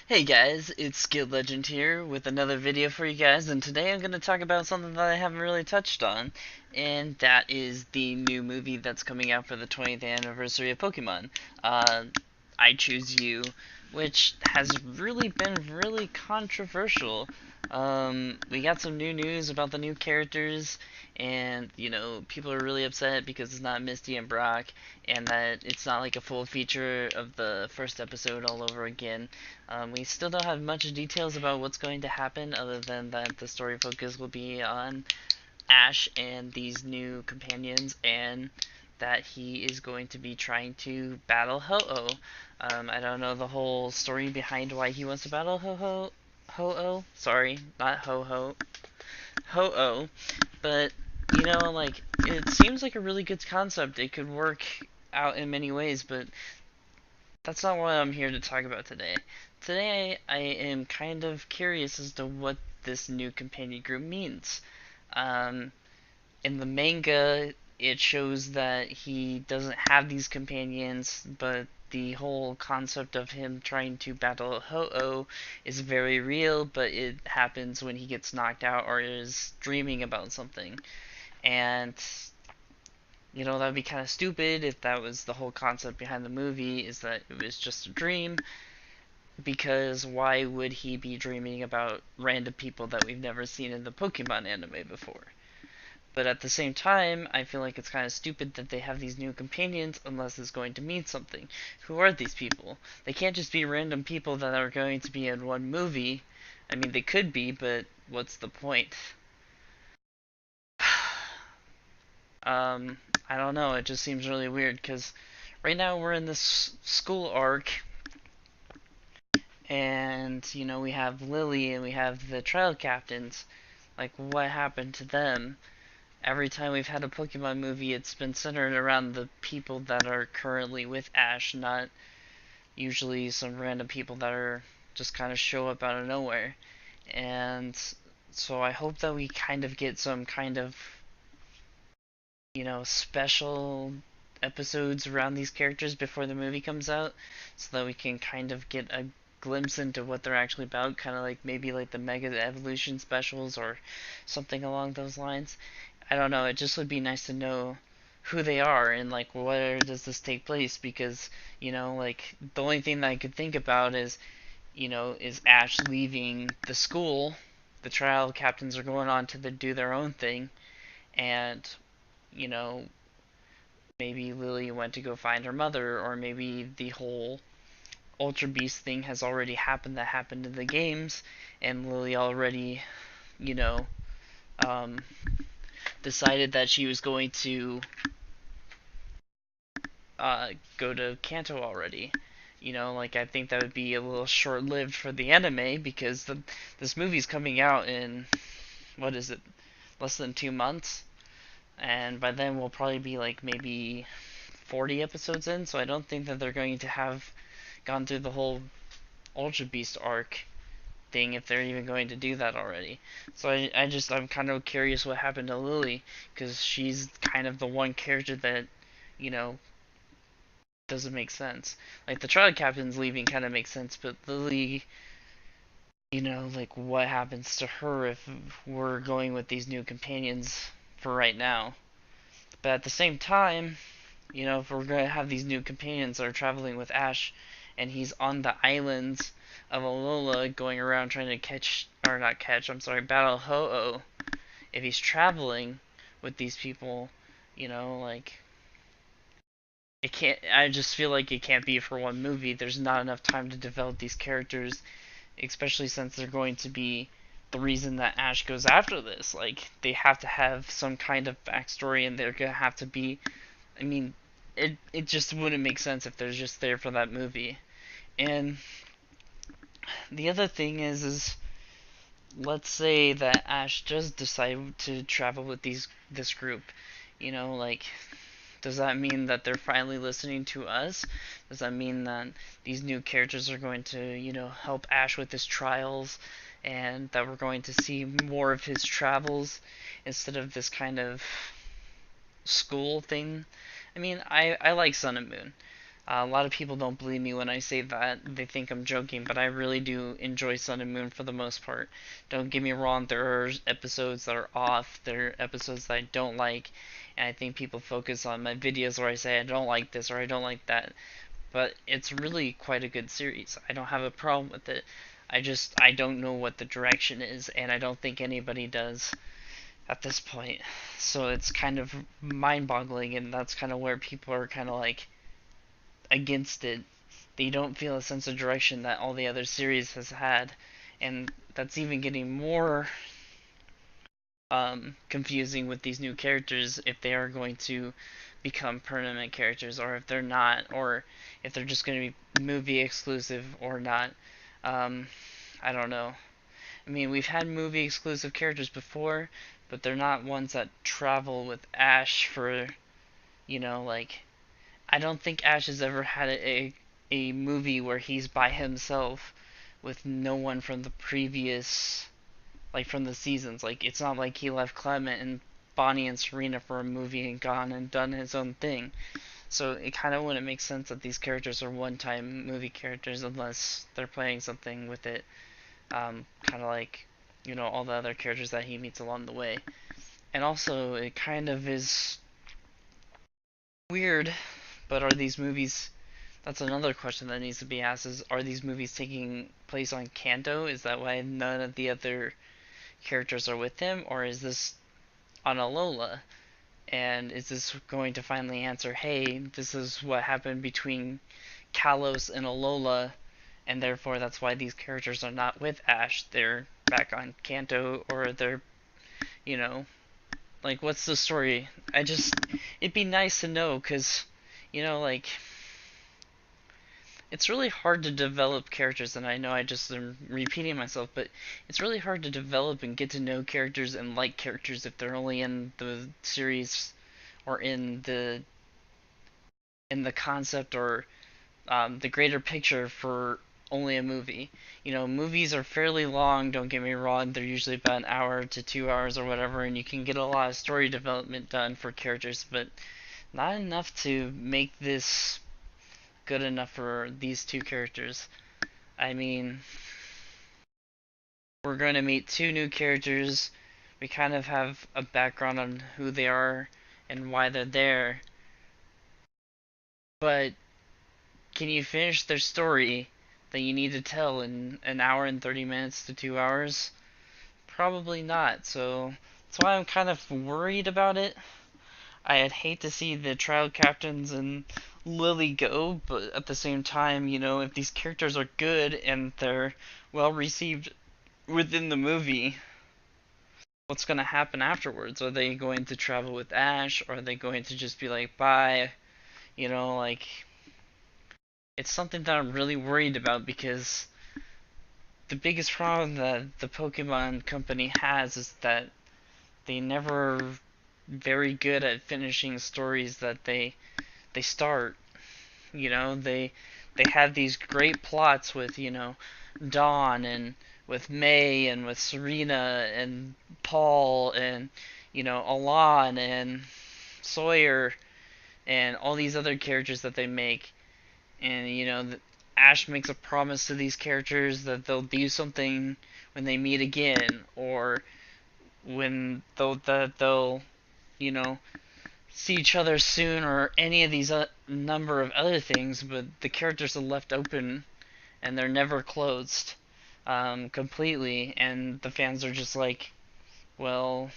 Hey guys, it's Skilled Legend here with another video for you guys, and today I'm going to talk about something that I haven't really touched on, and that is the new movie that's coming out for the 20th anniversary of Pokemon. Uh, I Choose You, which has really been really controversial. We got some new news about the new characters, and people are really upset because it's not Misty and Brock, and that it's not like a full feature of the first episode all over again. We still don't have much details about what's going to happen, other than that the story focus will be on Ash and these new companions, and that he is going to be trying to battle Ho-Oh. I don't know the whole story behind why he wants to battle Ho-Oh. Sorry, not Ho-Ho. Ho-Oh. But, like, it seems like a really good concept. It could work out in many ways, but that's not what I'm here to talk about today. Today, I am kind of curious as to what this new companion group means. Um, in the manga, it shows that he doesn't have these companions, but the whole concept of him trying to battle Ho-Oh is very real, but it happens when he gets knocked out or is dreaming about something. And that'd be kind of stupid if that was the whole concept behind the movie, is that it was just a dream, because why would he be dreaming about random people that we've never seen in the Pokemon anime before? But at the same time, I feel like it's kind of stupid that they have these new companions unless it's going to mean something. Who are these people? They can't just be random people that are going to be in one movie. I mean, they could be, but what's the point? I don't know. It just seems really weird because right now we're in this school arc, and we have Lily and we have the trial captains. Like, what happened to them? Every time we've had a Pokemon movie, it's been centered around the people that are currently with Ash, not usually some random people that are just kind of show up out of nowhere. And so I hope that we kind of get some kind of, special episodes around these characters before the movie comes out, so that we can kind of get a glimpse into what they're actually about, kind of like maybe like the Mega Evolution specials or something along those lines. I don't know, it just would be nice to know who they are and like where does this take place, because like the only thing that I could think about is Ash leaving the school. The trial captains are going on to do their own thing, and you know maybe Lily went to go find her mother, or maybe the whole Ultra Beast thing has already happened, that happened in the games, and Lily already, you know, um, decided that she was going to go to Kanto already. Like, I think that would be a little short-lived for the anime, because this movie's coming out in, what is it, less than 2 months, and by then we'll probably be like maybe 40 episodes in, so I don't think that they're going to have gone through the whole Ultra Beast arc thing, if they're even going to do that already. So I'm kind of curious what happened to Lily, because she's kind of the one character that, you know, doesn't make sense. Like, the trial captain's leaving kind of makes sense, but Lily, like, what happens to her if we're going with these new companions for right now? But at the same time, if we're going to have these new companions that are traveling with Ash, and he's on the islands of Alola going around trying to catch, or not catch, I'm sorry, battle Ho-Oh, if he's traveling with these people, like, it can't, I just feel like it can't be for one movie. There's not enough time to develop these characters, especially since they're going to be the reason that Ash goes after this. Like, they have to have some kind of backstory, and they're gonna have to be, I mean, it just wouldn't make sense if they're just there for that movie. And the other thing is let's say that Ash does decide to travel with this group. Like, does that mean that they're finally listening to us? Does that mean that these new characters are going to, help Ash with his trials, and that we're going to see more of his travels instead of this kind of school thing? I mean, I like Sun and Moon. A lot of people don't believe me when I say that. They think I'm joking, but I really do enjoy Sun and Moon for the most part. Don't get me wrong, there are episodes that are off, there are episodes that I don't like, and I think people focus on my videos where I say I don't like this or I don't like that. But it's really quite a good series. I don't have a problem with it. I don't know what the direction is, and I don't think anybody does at this point. So it's kind of mind-boggling, and that's kind of where people are kind of like against it. They don't feel a sense of direction that all the other series has had, and that's even getting more confusing with these new characters if they are going to become permanent characters or if they're not, or if they're just going to be movie exclusive or not. Um, I don't know. I mean, we've had movie exclusive characters before, but they're not ones that travel with Ash for, like, I don't think Ash has ever had a movie where he's by himself with no one from the previous, like from the seasons. Like, it's not like he left Clement and Bonnie and Serena for a movie and gone and done his own thing. So it kind of wouldn't make sense that these characters are one-time movie characters unless they're playing something with it. Kind of like, all the other characters that he meets along the way. And also, it kind of is weird, but are these movies... That's another question that needs to be asked is, are these movies taking place on Kanto? Is that why none of the other characters are with him? Or is this on Alola? And is this going to finally answer, hey, this is what happened between Kalos and Alola, and therefore that's why these characters are not with Ash. They're back on Kanto, or they're, you know, like, what's the story? It'd be nice to know, because, like, it's really hard to develop characters, and I know I just am repeating myself, but it's really hard to develop and get to know characters and like characters if they're only in the series or in the concept or the greater picture for only a movie. Movies are fairly long, don't get me wrong, they're usually about an hour to 2 hours or whatever, and you can get a lot of story development done for characters, but not enough to make this good enough for these two characters. I mean, we're going to meet two new characters. We kind of have a background on who they are and why they're there. But can you finish their story that you need to tell in an hour and 30 minutes to 2 hours? Probably not. So that's why I'm kind of worried about it. I'd hate to see the trial captains and Lily go, but at the same time, if these characters are good and they're well received within the movie, what's going to happen afterwards? Are they going to travel with Ash? Or are they going to just be like, bye? Like, it's something that I'm really worried about, because the biggest problem that the Pokemon Company has is that they never very good at finishing stories that they start. They had these great plots with, Dawn, and with May, and with Serena and Paul, and Alon and Sawyer and all these other characters that they make. And Ash makes a promise to these characters that they'll do something when they meet again, or when they'll you know see each other soon, or any of these number of other things, but the characters are left open and they're never closed completely, and the fans are just like, well,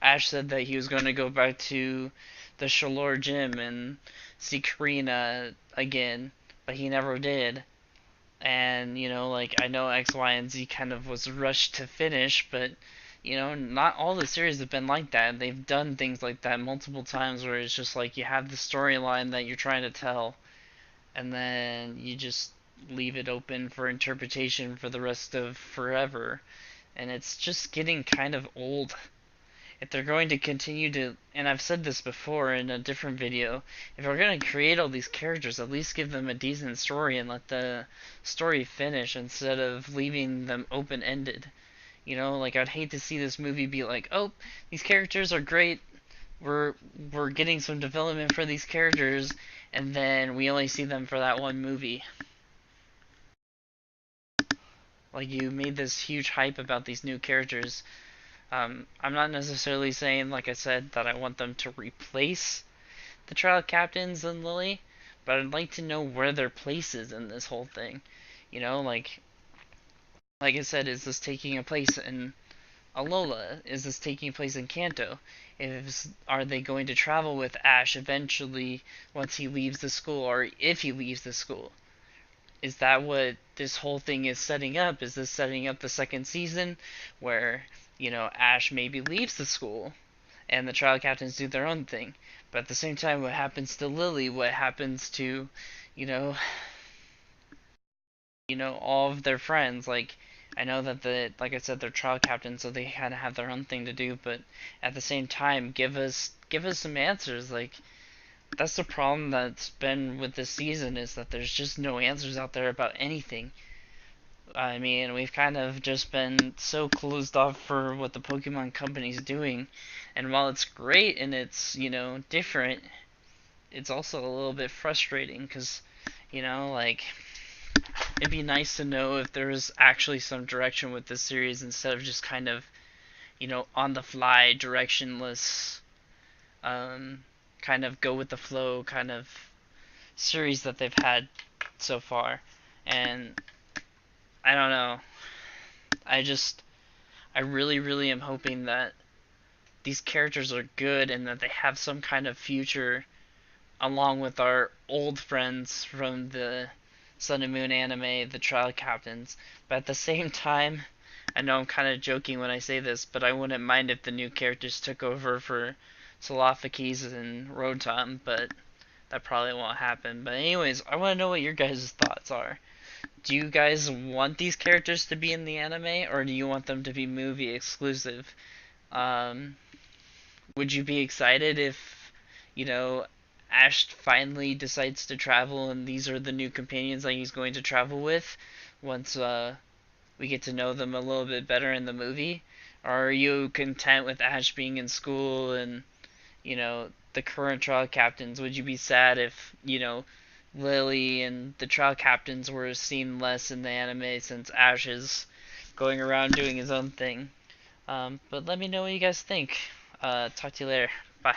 Ash said that he was going to go back to the Shalor Gym and see Karina again, but he never did. And, like, I know X, Y, and Z kind of was rushed to finish, but, not all the series have been like that. They've done things like that multiple times where it's just like you have the storyline that you're trying to tell, and then you just leave it open for interpretation for the rest of forever. And it's just getting kind of old. If they're going to continue to, and I've said this before in a different video, if they're going to create all these characters, at least give them a decent story and let the story finish instead of leaving them open-ended. Like, I'd hate to see this movie be like, oh, these characters are great, we're we're getting some development for these characters, and then we only see them for that one movie. Like, you made this huge hype about these new characters. I'm not necessarily saying, like I said, that I want them to replace the trial captains and Lily, but I'd like to know where their place is in this whole thing. You know, like I said, is this taking a place in Alola? Is this taking place in Kanto? Are they going to travel with Ash eventually once he leaves the school, or if he leaves the school? Is that what this whole thing is setting up? Is this setting up the second season where, Ash maybe leaves the school and the trial captains do their own thing? But at the same time, what happens to Lily? What happens to, you know, all of their friends? Like, I know that like I said, they're trial captains, so they kind of have their own thing to do. But at the same time, give us some answers. Like, that's the problem that's been with this season, is that there's just no answers out there about anything. I mean, we've kind of just been so closed off for what the Pokemon Company's doing, and while it's great and it's, different, it's also a little bit frustrating because, like, it'd be nice to know if there was actually some direction with this series instead of just kind of, on the fly, directionless, um, kind of go with the flow kind of series that they've had so far. And I don't know. I just, I really, really am hoping that these characters are good and that they have some kind of future along with our old friends from the Sun and Moon anime, the Trial Captains. But at the same time, I know I'm kind of joking when I say this, but I wouldn't mind if the new characters took over for Salafakis and Rotom, but that probably won't happen. But anyways, I want to know what your guys' thoughts are. Do you guys want these characters to be in the anime, or do you want them to be movie exclusive? Um, would you be excited if, you know, Ash finally decides to travel and these are the new companions that he's going to travel with once we get to know them a little bit better in the movie? Or are you content with Ash being in school and, the current trial captains? Would you be sad if, Lily and the trial captains were seen less in the anime since Ash is going around doing his own thing? But let me know what you guys think. Talk to you later. Bye.